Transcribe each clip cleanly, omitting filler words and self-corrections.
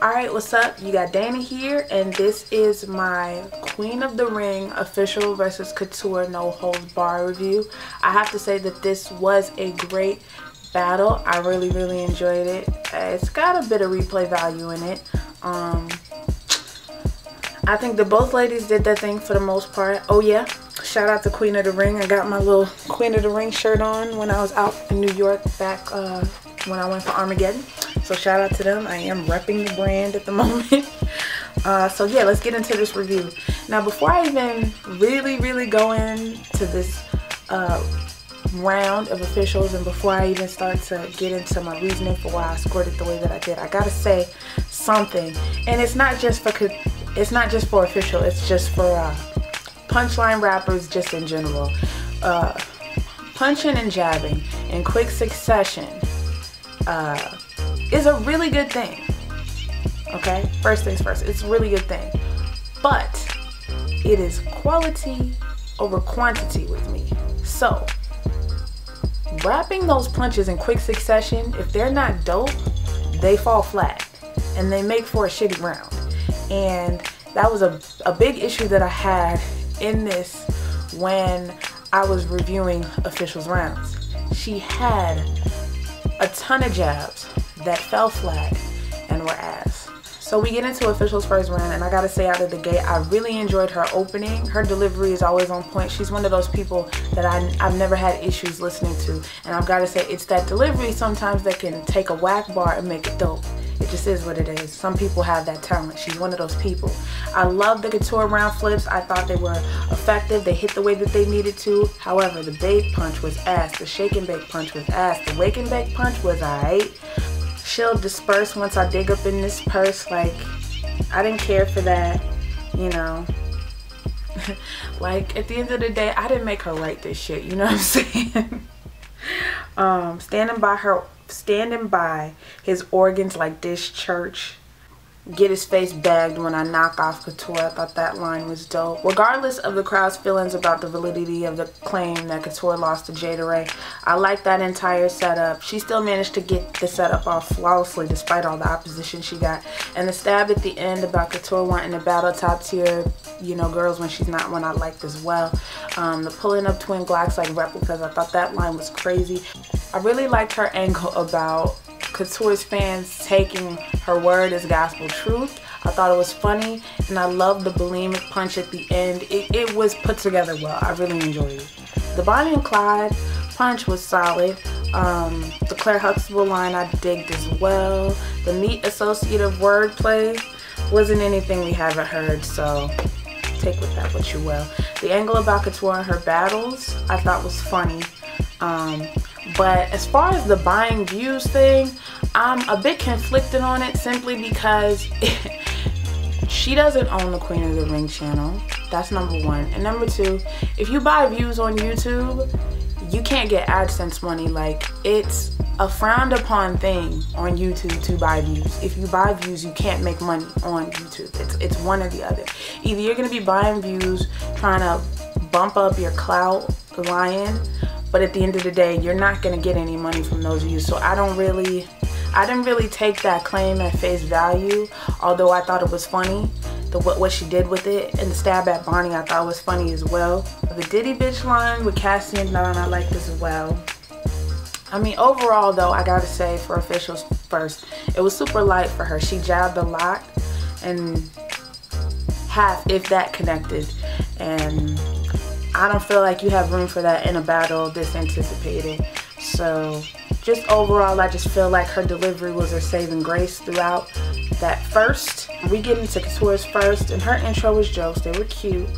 Alright, what's up? You got Dana here, and this is my Queen of the Ring official versus Couture no holds bar review. I have to say that this was a great battle. I really enjoyed it. It's got a bit of replay value in it. I think that both ladies did their thing for the most part. Oh yeah, shout out to Queen of the Ring. I got my little Queen of the Ring shirt on when I was out in New York back when I went for Armageddon. So shout out to them. I am repping the brand at the moment. So yeah, let's get into this review. Now before I even really go into this round of officials, and before I even start to get into my reasoning for why I scored it the way that I did, I gotta say something. And it's not just for official, it's just for punchline rappers just in general. Punching and jabbing in quick succession is a really good thing. Okay, first things first, it's a really good thing, but it is quality over quantity with me. So wrapping those punches in quick succession, if they're not dope, they fall flat and they make for a shitty round. And that was a big issue that I had in this when I was reviewing officials rounds. She had a ton of jabs that fell flat and were ass. So we get into officials first round, and I gotta say out of the gate, I really enjoyed her opening. Her delivery is always on point. She's one of those people that I've never had issues listening to, and I've got to say it's that delivery sometimes that can take a whack bar and make it dope. It just is what it is. Some people have that talent. She's one of those people. I love the Couture round flips. I thought they were effective. They hit the way that they needed to. However, the bake punch was ass. The shake and bake punch was ass. The wake and bake punch was alright. She'll disperse once I dig up in this purse. Like, I didn't care for that, you know. Like, at the end of the day, I didn't make her write this shit, you know what I'm saying? Standing by his organs like this church. Get his face bagged when I knock off Couture. I thought that line was dope. Regardless of the crowd's feelings about the validity of the claim that Couture lost to Jada Ray, I like that entire setup. She still managed to get the setup off flawlessly despite all the opposition she got. And the stab at the end about Couture wanting to battle top tier, you know, girls when she's not one, I liked as well. The pulling up twin Glocks like replicas, I thought that line was crazy. I really liked her angle about Couture's fans taking her word as gospel truth. I thought it was funny, and I loved the bulimic punch at the end. It was put together well. I really enjoyed it. The Bonnie and Clyde punch was solid. The Claire Huxtable line I digged as well. The neat associative wordplay wasn't anything we haven't heard, so take with that what you will. The angle about Couture and her battles I thought was funny. But as far as the buying views thing, I'm a bit conflicted on it simply because she doesn't own the Queen of the Ring channel. That's number one. And number two, if you buy views on YouTube, you can't get AdSense money. Like, it's a frowned upon thing on YouTube to buy views. If you buy views, you can't make money on YouTube. It's one or the other. Either you're going to be buying views, trying to bump up your clout lion, but at the end of the day, you're not going to get any money from those views. So I didn't really take that claim at face value, although I thought it was funny. What she did with it, and the stab at Bonnie I thought was funny as well. The Diddy bitch line with Cassie and Don I liked as well. I mean, overall though, I gotta say for officials first, it was super light for her. She jabbed a lot, and half, if that, connected. And I don't feel like you have room for that in a battle this anticipated. So just overall, I just feel like her delivery was her saving grace throughout that first. We get into Couture's first, and her intro was jokes. They were cute.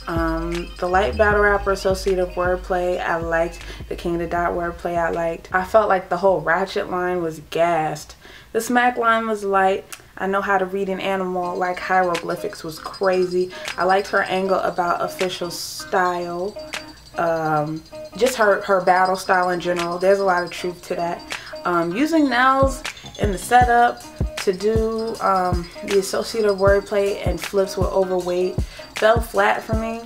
The light battle rapper associative wordplay I liked. The King of the Dot wordplay I liked. I felt like the whole ratchet line was gassed. The smack line was light. I know how to read an animal like hieroglyphics was crazy. I liked her angle about official style. Just her battle style in general. There's a lot of truth to that. Using nails in the setup to do the associative wordplay and flips were overweight. Fell flat for me.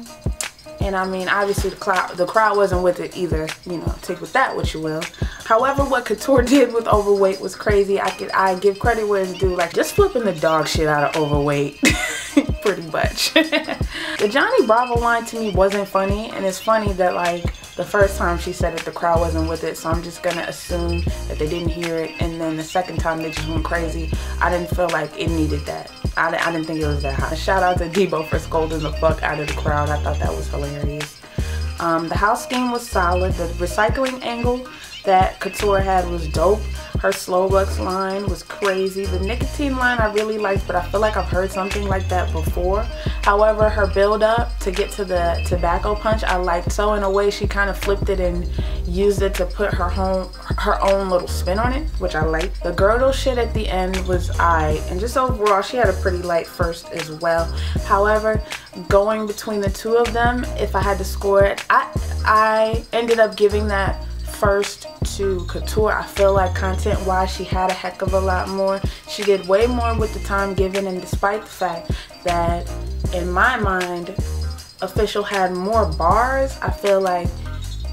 And I mean, obviously the crowd wasn't with it either. You know, take with that what you will. However, what Couture did with Overweight was crazy. I give credit where it's due. Like, just flipping the dog shit out of Overweight. Pretty much. The Johnny Bravo line to me wasn't funny, and it's funny that like the first time she said it, the crowd wasn't with it, so I'm just gonna assume that they didn't hear it, and then the second time they just went crazy. I didn't feel like it needed that. I didn't think it was that hot. Shout out to Debo for scolding the fuck out of the crowd. I thought that was hilarious. The house scheme was solid. The recycling angle that Couture had was dope. Her Slow Bucks line was crazy. The nicotine line I really liked, but I feel like I've heard something like that before. However, her build up to get to the tobacco punch I liked. So in a way she kind of flipped it and used it to put her own little spin on it, which I liked. The girdle shit at the end was aight, and just overall she had a pretty light first as well. However, going between the two of them, if I had to score it, I ended up giving that first to Couture. I feel like content wise she had a heck of a lot more. She did way more with the time given, and despite the fact that in my mind Official had more bars, I feel like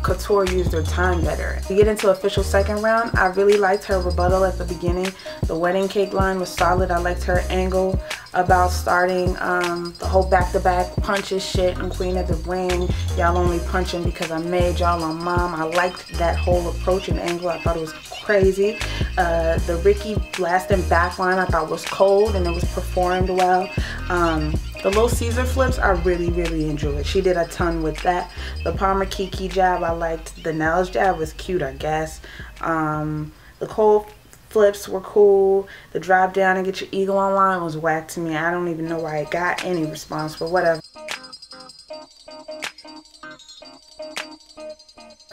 Couture used her time better. To get into Official's second round, I really liked her rebuttal at the beginning. The wedding cake line was solid. I liked her angle about starting the whole back-to-back punches shit and Queen of the Ring. Y'all only punching because I made y'all on Mom. I liked that whole approach and angle. I thought it was crazy. The Ricky blasting back line I thought was cold, and it was performed well. The little Caesar flips I really enjoyed. She did a ton with that. The Palmer Kiki jab I liked. The Nels jab was cute, I guess. The Cole flips were cool. The drop down and get your eagle on line was whack to me. I don't even know why it got any response, but whatever.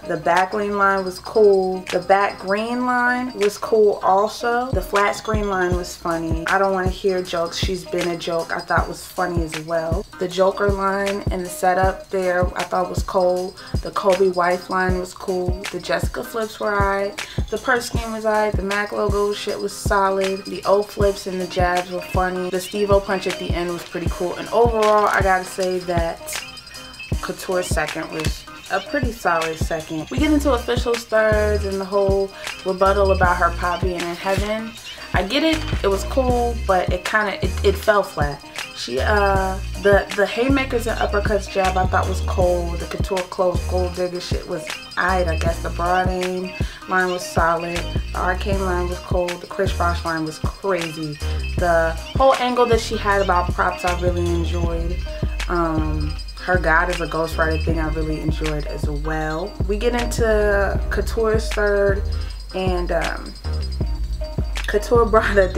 The back lean line was cool. The back green line was cool also. The flat screen line was funny. I don't want to hear jokes. She's been a joke. I thought was funny as well. The Joker line and the setup there I thought was cool. The Kobe wife line was cool. The Jessica flips were alright. The purse scheme was alright. The Mac logo shit was solid. The O flips and the jabs were funny. The Steve-O punch at the end was pretty cool. And overall, I gotta say that Couture's second was a pretty solid second. We get into Official's thirds and the whole rebuttal about her pop being in heaven. I get it, it was cool, but it fell flat. She the haymakers and uppercuts jab I thought was cold. The Couture close gold digger shit was aight, I guess. The broad aim line was solid. The arcane line was cold. The Chris Bosh line was crazy. The whole angle that she had about props I really enjoyed. Her God is a ghostwriter thing I really enjoyed as well. We get into Couture's third, and Couture brought a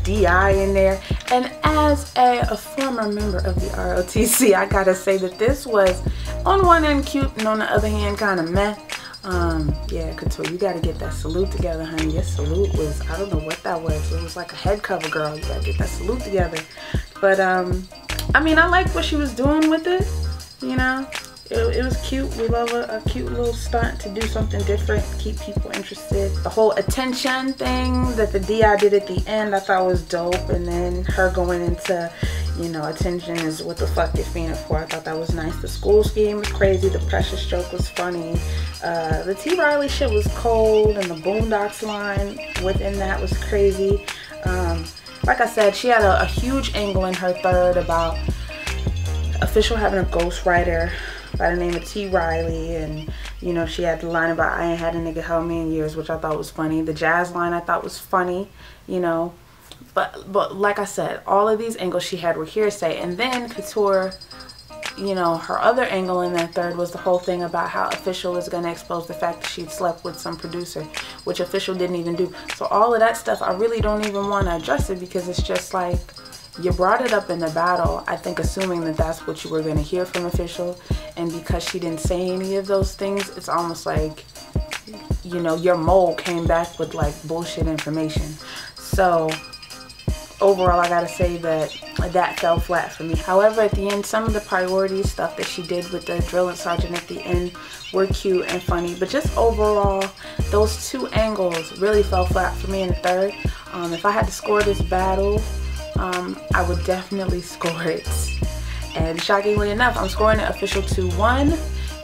DI in there. And as a former member of the ROTC, I gotta say that this was on one end cute and on the other hand kind of meh. Yeah, Couture, you gotta get that salute together, honey. Your salute was, I don't know what that was. It was like a head cover, girl. You gotta get that salute together. But I mean, I liked what she was doing with it, you know. It was cute. We love a cute little stunt to do something different, keep people interested. The whole attention thing that the DI did at the end I thought was dope, and then her going into, you know, attention is what the fuck you're feeling for. I thought that was nice. The school scheme was crazy. The precious joke was funny. The T. Riley shit was cold, and the Boondocks line within that was crazy. Like I said, she had a huge angle in her third about Official having a ghostwriter by the name of T. Riley, and you know, she had the line about I ain't had a nigga help me in years, which I thought was funny. The jazz line I thought was funny, you know, but like I said, all of these angles she had were hearsay. And then Couture, you know, her other angle in that third was the whole thing about how Official was going to expose the fact that she'd slept with some producer, which Official didn't even do. So all of that stuff, I really don't even want to address it, because it's just like, you brought it up in the battle, I think assuming that that's what you were going to hear from Official, and because she didn't say any of those things, it's almost like, you know, your mole came back with like bullshit information. So overall, I gotta say that that fell flat for me. However, at the end, some of the priority stuff that she did with the drill and sergeant at the end were cute and funny, but just overall, those two angles really fell flat for me in the third. If I had to score this battle, I would definitely score it. And shockingly enough, I'm scoring it Official 2-1.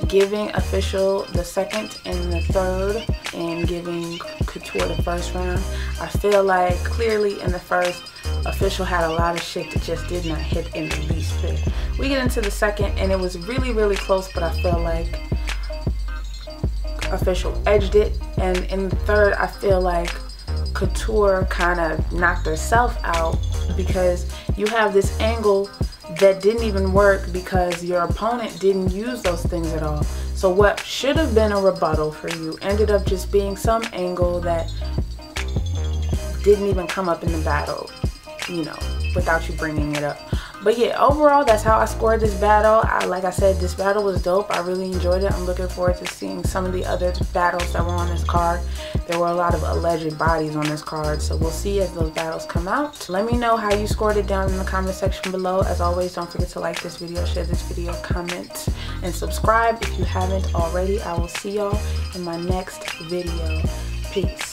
giving Official the second and the third and giving Couture the first round. I feel like clearly in the first, Official had a lot of shit that just did not hit in the least bit. We get into the second and it was really, really close, but I feel like Official edged it. And in the third, I feel like Couture kind of knocked herself out because you have this angle that didn't even work because your opponent didn't use those things at all. So what should have been a rebuttal for you ended up just being some angle that didn't even come up in the battle, you know, without you bringing it up. But yeah, overall, that's how I scored this battle. Like I said, this battle was dope. I really enjoyed it. I'm looking forward to seeing some of the other battles that were on this card. There were a lot of alleged bodies on this card, so we'll see as those battles come out. Let me know how you scored it down in the comment section below. As always, don't forget to like this video, share this video, comment, and subscribe if you haven't already. I will see y'all in my next video. Peace.